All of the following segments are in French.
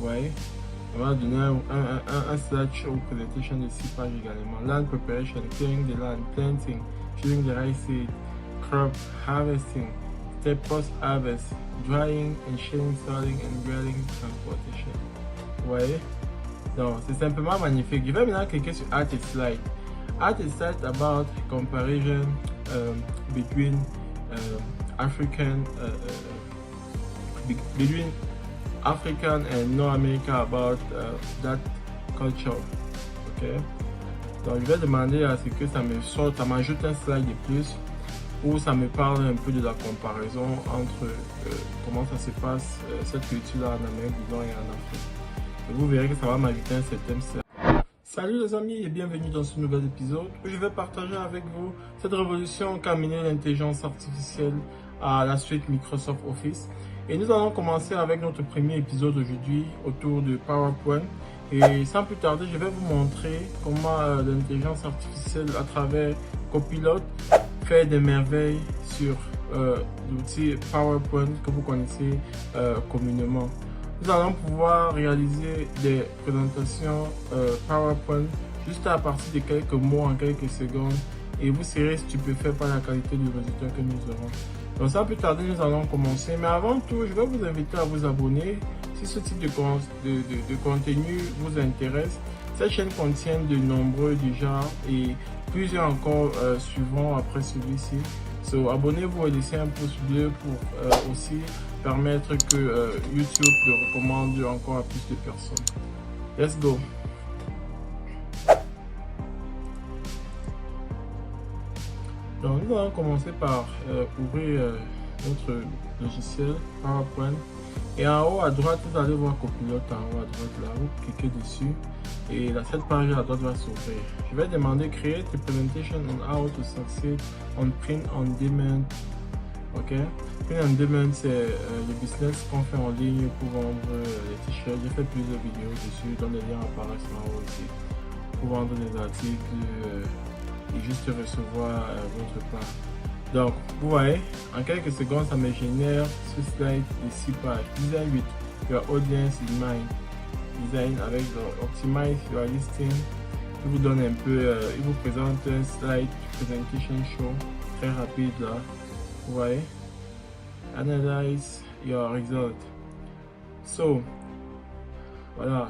Ouais. On va donner un slideshow presentation de 6 pages également. Land preparation, clearing the land, planting, choosing the right seed, crop, harvesting, step post-harvest, drying and shelling, selling and grading, transportation. Ouais. Donc, c'est simplement magnifique. Je vais maintenant cliquer sur Add a Slide. Add a Slide about comparison between African and North America about that culture. Ok. Donc, je vais demander à ce que ça me sorte, ça m'ajoute un slide de plus où ça me parle un peu de la comparaison entre comment ça se passe cette culture-là en Amérique du Nord et en Afrique. Et vous verrez que ça va m'ajouter un certain slide. Salut les amis et bienvenue dans ce nouvel épisode où je vais partager avec vous cette révolution qu'a menée l'intelligence artificielle à la suite Microsoft Office. Et nous allons commencer avec notre premier épisode aujourd'hui autour de PowerPoint. Et sans plus tarder, je vais vous montrer comment l'intelligence artificielle à travers Copilot fait des merveilles sur l'outil PowerPoint que vous connaissez communément. Nous allons pouvoir réaliser des présentations PowerPoint juste à partir de quelques mots en quelques secondes et vous serez stupéfait par la qualité du résultat que nous aurons. Donc sans plus tarder, nous allons commencer. Mais avant tout, je vais vous inviter à vous abonner si ce type de contenu vous intéresse. Cette chaîne contient de nombreux du genre et plusieurs encore suivront après celui-ci. So, abonnez-vous et laissez un pouce bleu pour aussi permettre que YouTube le recommande encore à plus de personnes. Let's go! Donc, nous allons commencer par ouvrir notre logiciel PowerPoint. Et en haut à droite, vous allez voir Copilot en haut à droite là. Vous cliquez dessus et cette page à droite va s'ouvrir. Je vais demander Create a presentation on how to succeed on print on demand. Ok, print on demand, c'est le business qu'on fait en ligne pour vendre les t-shirts. J'ai fait plusieurs vidéos dessus, dont les liens apparaissent en haut aussi. Pour vendre des articles et juste recevoir votre part. Donc, vous voyez, en quelques secondes, ça me génère ce slide de 6 pages. Design with your audience in mind. Design avec Optimize your listing. Il vous donne un peu, il vous présente un slide presentation show très rapide là. Vous voyez, Analyze your result. So, voilà,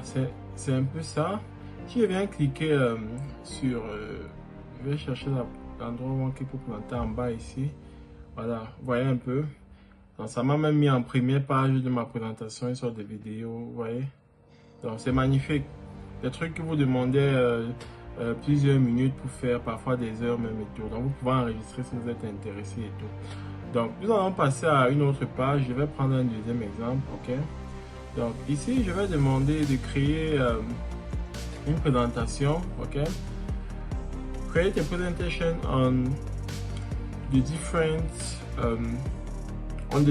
c'est un peu ça. Si je viens cliquer sur, je vais chercher l'endroit où on clique pour planter en bas ici. Voilà, vous voyez un peu. Donc, ça m'a même mis en première page de ma présentation sur des vidéos, vous voyez. Donc, c'est magnifique. Des trucs que vous demandez plusieurs minutes pour faire, parfois des heures même et tout. Donc, vous pouvez enregistrer si vous êtes intéressé et tout. Donc, nous allons passer à une autre page. Je vais prendre un deuxième exemple, ok. Donc, ici, je vais demander de créer une présentation, ok. Create a presentation on the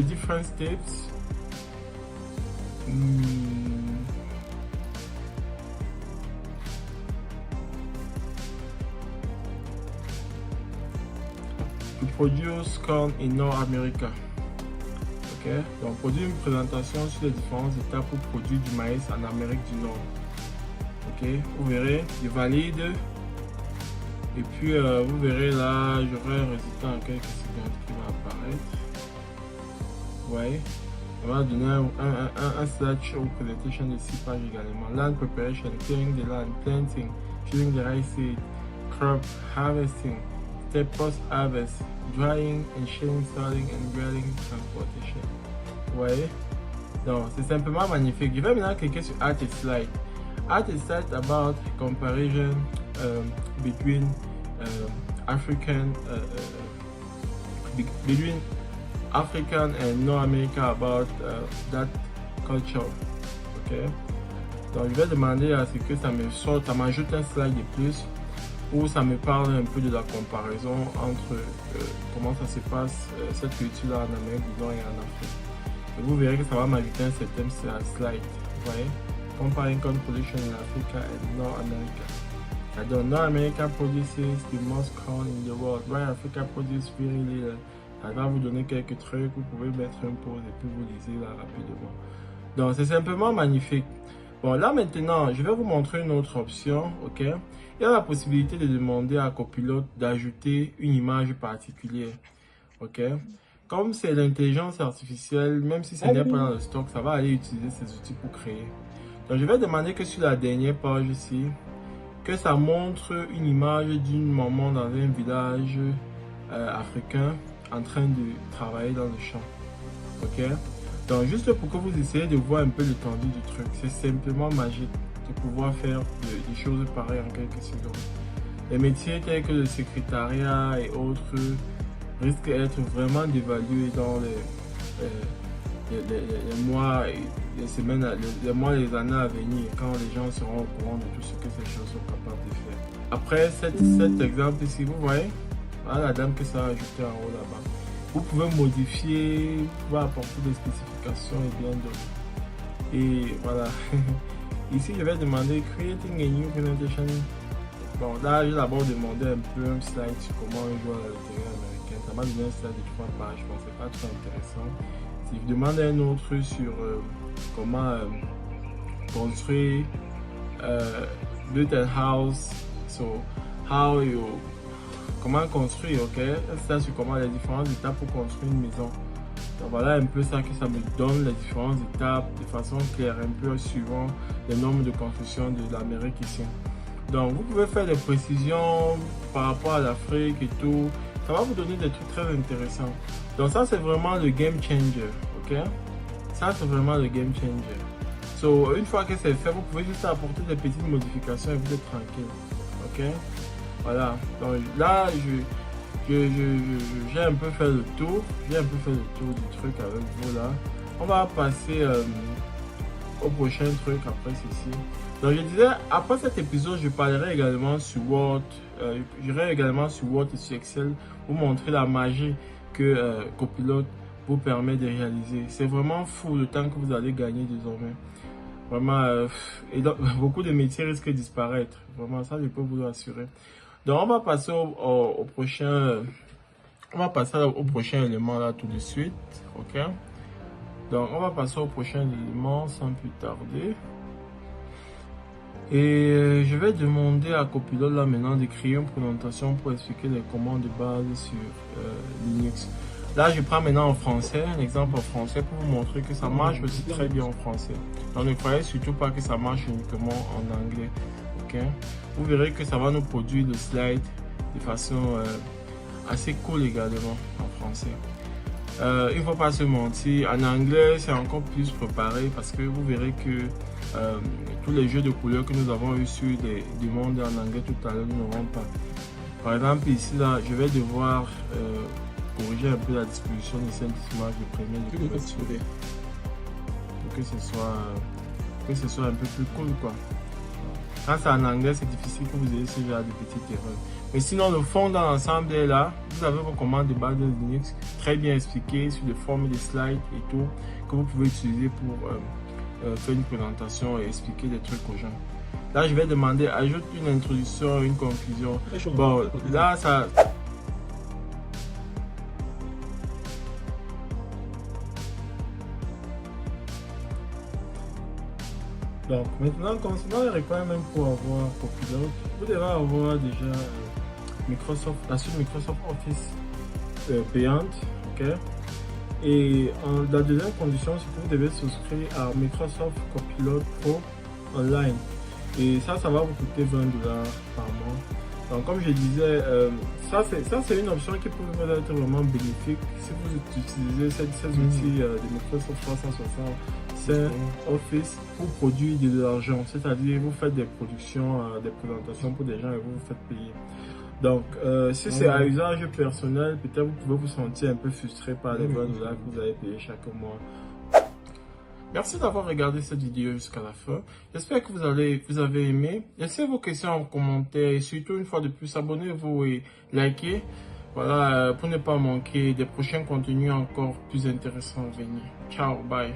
different steps to produce corn in North America. Ok, donc produire une présentation sur les différentes étapes pour produire du maïs en Amérique du Nord. Ok, vous verrez, je valide. Et puis vous verrez là, j'aurai un résultat en quelques secondes qui va apparaître. Ouais. On va donner un slideshow presentation de 6 pages également. Land preparation, clearing the land, planting, choosing the right seed, crop, harvesting, step post-harvest, drying and shelling, selling and grading, transportation. Ouais. Donc c'est simplement magnifique. Je vais maintenant cliquer sur Add a Slide. Add a Slide about comparison between African and North America about that culture. Ok. Donc je vais demander à ce que ça me sorte, ça m'ajoute un slide de plus où ça me parle un peu de la comparaison entre comment ça se passe cette culture-là en Amérique du Nord et en Afrique. Et vous verrez que ça va m'ajouter un certain slide. Vous voyez, comparing corn production in Africa and North America. Donc, North America produces the most corn in the world, while Africa produces very little. Ça va vous donner quelques trucs, vous pouvez mettre un pause et puis vous lisez là rapidement. Donc c'est simplement magnifique. Bon, là maintenant, je vais vous montrer une autre option, ok? Il y a la possibilité de demander à Copilot d'ajouter une image particulière, ok? Comme c'est l'intelligence artificielle, même si ce n'est pas dans le stock, ça va aller utiliser ces outils pour créer. Donc je vais demander que sur la dernière page ici, que ça montre une image d'une maman dans un village africain en train de travailler dans le champ, ok? Donc juste pour que vous essayez de voir un peu l'étendue du truc, c'est simplement magique de pouvoir faire des choses pareilles en quelques secondes. Les métiers tels que le secrétariat et autres risquent d'être vraiment dévalués dans les mois, les semaines, les mois et les années à venir, quand les gens seront au courant de tout ce que ces choses sont capables de faire. Après cet exemple ici, vous voyez, voilà la dame que ça a ajouté en haut là-bas. Vous pouvez modifier, vous pouvez apporter des spécifications et bien d'autres. Et voilà. Ici, je vais demander Creating a new presentation. Bon, là, j'ai d'abord demandé un peu un slide sur comment on joue à la loterie américaine. Ça m'a donné un slide de 3 pages. Bon, c'est pas trop intéressant. Si je demande un autre sur comment construire build a house, so how you comment construire, ok? C'est sur comment les différentes étapes pour construire une maison. Donc voilà un peu ça que ça me donne, les différentes étapes de façon claire, un peu suivant les normes de construction de l'Amérique ici. Donc vous pouvez faire des précisions par rapport à l'Afrique et tout. Ça va vous donner des trucs très intéressants. Donc ça c'est vraiment le game changer, ok? Ça c'est vraiment le game changer. So une fois que c'est fait, vous pouvez juste apporter des petites modifications et vous êtes tranquille, ok? Voilà, donc là, j'ai un peu fait le tour. J'ai un peu fait le tour du truc avec vous là. On va passer au prochain truc après ceci. Donc je disais, après cet épisode, je parlerai également sur Word. J'irai également sur Word et sur Excel pour montrer la magie que Copilot vous permet de réaliser. C'est vraiment fou le temps que vous allez gagner désormais. Vraiment, et donc, beaucoup de métiers risquent de disparaître. Vraiment, ça, je peux vous l'assurer. Donc, on va passer au prochain. On va passer au prochain élément là tout de suite. Ok. Donc, on va passer au prochain élément sans plus tarder. Et je vais demander à Copilot là maintenant de créer une présentation pour expliquer les commandes de base sur Linux. Là, je prends maintenant en français, un exemple en français pour vous montrer que ça marche aussi très bien en français. Donc, ne croyez surtout pas que ça marche uniquement en anglais. Ok? Vous verrez que ça va nous produire le slide de façon assez cool également en français. Il ne faut pas se mentir, en anglais c'est encore plus préparé parce que vous verrez que tous les jeux de couleurs que nous avons eu sur des demandes en anglais tout à l'heure nous n'auront pas. Par exemple ici là, je vais devoir corriger un peu la disposition de cette image de première de couverture pour que ce soit un peu plus cool quoi. Quand c'est en anglais, c'est difficile que vous ayez ce genre de petites erreurs. Mais sinon, le fond dans l'ensemble est là. Vous avez vos commandes de base de Linux très bien expliquées sur des formes de slides et tout que vous pouvez utiliser pour faire une présentation et expliquer des trucs aux gens. Là, je vais demander ajoute une introduction, une conclusion. Bon, là, ça. Donc maintenant, concernant les requirements pour avoir Copilot, vous devez avoir déjà la suite Microsoft Office payante, ok? Et la deuxième condition, c'est que vous devez souscrire à Microsoft Copilot Pro Online. Et ça va vous coûter $20 par mois. Donc comme je disais, ça c'est une option qui peut vous être vraiment bénéfique si vous utilisez ces outils de Microsoft 360. C'est Office pour produire de l'argent, c'est-à-dire vous faites des productions, des présentations pour des gens et vous vous faites payer. Donc, si c'est à usage personnel, peut-être vous pouvez vous sentir un peu frustré par les $20 que vous allez payer chaque mois. Merci d'avoir regardé cette vidéo jusqu'à la fin. J'espère que vous avez aimé. Laissez vos questions en commentaire et surtout une fois de plus, abonnez-vous et likez. Voilà, pour ne pas manquer des prochains contenus encore plus intéressants à venir. Ciao, bye.